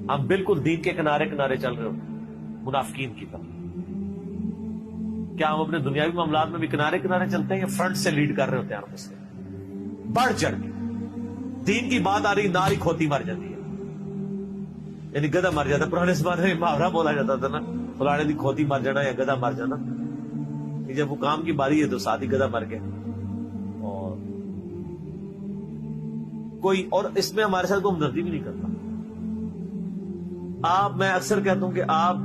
ہم بالکل دین کے کنارے کنارے چل رہے ہوتے ہیں منافقین کی طرح. کیا ہم اپنے دنیاوی معاملات میں بھی کنارے کنارے چلتے ہیں یا فرنٹ سے لیڈ کر رہے ہوتے ہیں ہم اس سے بڑھ چڑھ کے؟ دین کی بات آ رہی ناری کھوتی مر جاتی ہے، یعنی گدھا مر جاتا. پرانے زمانے میں محاورہ بولا جاتا تھا نا، فلانے دی کھوتی مر جانا یا گدھا مر جانا. جب وہ کام کی باری ہے تو ساتھ ہی گدھا مر گیا. اور کوئی اور اس میں ہمارے ساتھ کوئی ہمدردی بھی نہیں کرتا. میں اکثر کہتا ہوں کہ آپ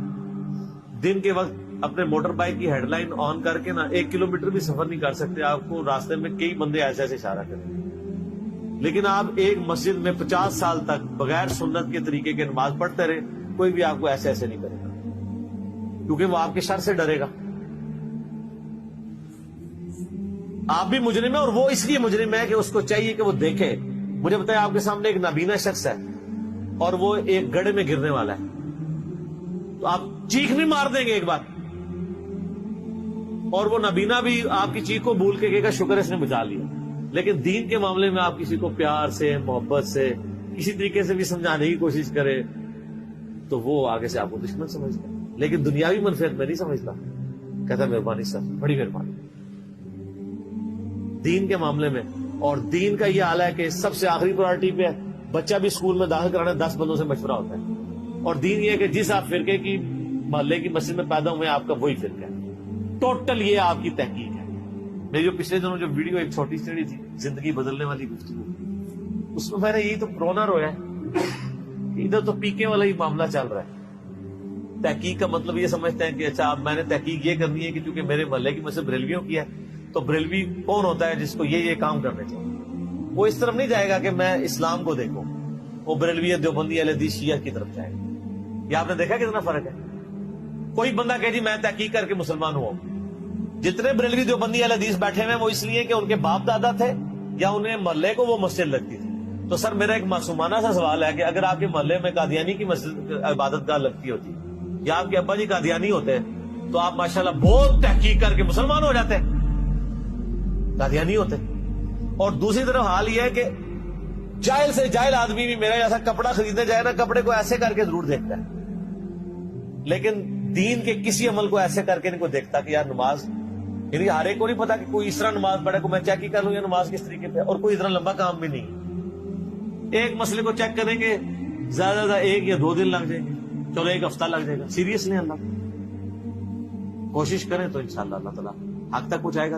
دن کے وقت اپنے موٹر بائک کی ہیڈ لائن آن کر کے نا 1 کلومیٹر بھی سفر نہیں کر سکتے. آپ کو راستے میں کئی بندے ایسے ایسے اشارہ کریں گے، لیکن آپ ایک مسجد میں 50 سال تک بغیر سنت کے طریقے کے نماز پڑھتے رہے، کوئی بھی آپ کو ایسے ایسے نہیں کرے گا، کیونکہ وہ آپ کے شر سے ڈرے گا. آپ بھی مجرم ہے اور وہ اس لیے مجرم ہے کہ اس کو چاہیے کہ وہ دیکھے. مجھے بتائیں، آپ کے سامنے ایک نابینا شخص ہے اور وہ ایک گڑھے میں گرنے والا ہے، تو آپ چیخ بھی مار دیں گے ایک بار، اور وہ نابینا بھی آپ کی چیخ کو بھول کے کہے گا شکر اس نے بچا لیا. لیکن دین کے معاملے میں آپ کسی کو پیار سے، محبت سے، کسی طریقے سے بھی سمجھانے کی کوشش کرے تو وہ آگے سے آپ کو دشمن سمجھتا ہے، لیکن دنیاوی منفعت میں نہیں سمجھتا. کہتا ہے مہربانی سر، بڑی مہربانی. دین کے معاملے میں، اور دین کا یہ حال ہے کہ سب سے آخری پرائرٹی پہ ہے. بچہ بھی اسکول میں داخل کرانا 10 بندوں سے مشورہ ہوتا ہے، اور دین یہ ہے کہ جس آپ فرقے کی محلے کی مسجد میں پیدا ہوئے آپ کا وہی فرقہ ہے. ٹوٹل یہ آپ کی تحقیق ہے. میری جو پچھلے دنوں جو ویڈیو ایک چھوٹی سی تھی، زندگی بدلنے والی گفتگو، اس میں نے یہی تو رونا رویا ہے. ادھر تو پیکے والا ہی معاملہ چل رہا ہے. تحقیق کا مطلب یہ سمجھتے ہیں کہ اچھا اب میں نے تحقیق یہ کرنی ہے کہ چونکہ میرے محلے کی مسجد بریلویوں کی ہے تو بریلوی کون ہوتا ہے جس کو یہ کام کرنے چاہیے. وہ اس طرف نہیں جائے گا کہ میں اسلام کو دیکھوں، وہ بریلوی دیوبندی اہل حدیث شیعہ کی طرف جائے گا. یہ آپ نے دیکھا کتنا فرق ہے. کوئی بندہ کہ جی میں تحقیق کر کے مسلمان ہوا ہوں. جتنے بریلوی دیوبندی اہل حدیث بیٹھے ہوئے وہ اس لیے کہ ان کے باپ دادا تھے یا انہیں محلے کو وہ مسجد لگتی تھی. تو سر میرا ایک معصومانہ سا سوال ہے کہ اگر آپ کے محلے میں قادیانی کی مسجد عبادت گاہ لگتی ہوتی یا آپ کے ابا جی قادیانی ہوتے تو آپ ماشاءاللہ بہت تحقیق کر کے مسلمان ہو جاتے، قادیانی ہوتے. اور دوسری طرف حال یہ ہے کہ جاہل سے جاہل آدمی بھی میرا جیسا کپڑا خریدنے جائے نا، کپڑے کو ایسے کر کے ضرور دیکھتا ہے، لیکن دین کے کسی عمل کو ایسے کر کے نہیں کوئی دیکھتا کہ یار نماز، یعنی ہر ایک کو نہیں پتا کہ کوئی اس طرح نماز پڑھے کو میں چیک ہی کر لوں یا نماز کس طریقے پہ، اور کوئی اتنا لمبا کام بھی نہیں. ایک مسئلے کو چیک کریں گے زیادہ زیادہ 1 یا 2 دن لگ جائیں گے، چلو 1 ہفتہ لگ جائے گا. سیریس نہیں. اللہ کوشش کریں تو انشاءاللہ اللہ تعالیٰ حق تک پہنچائے گا.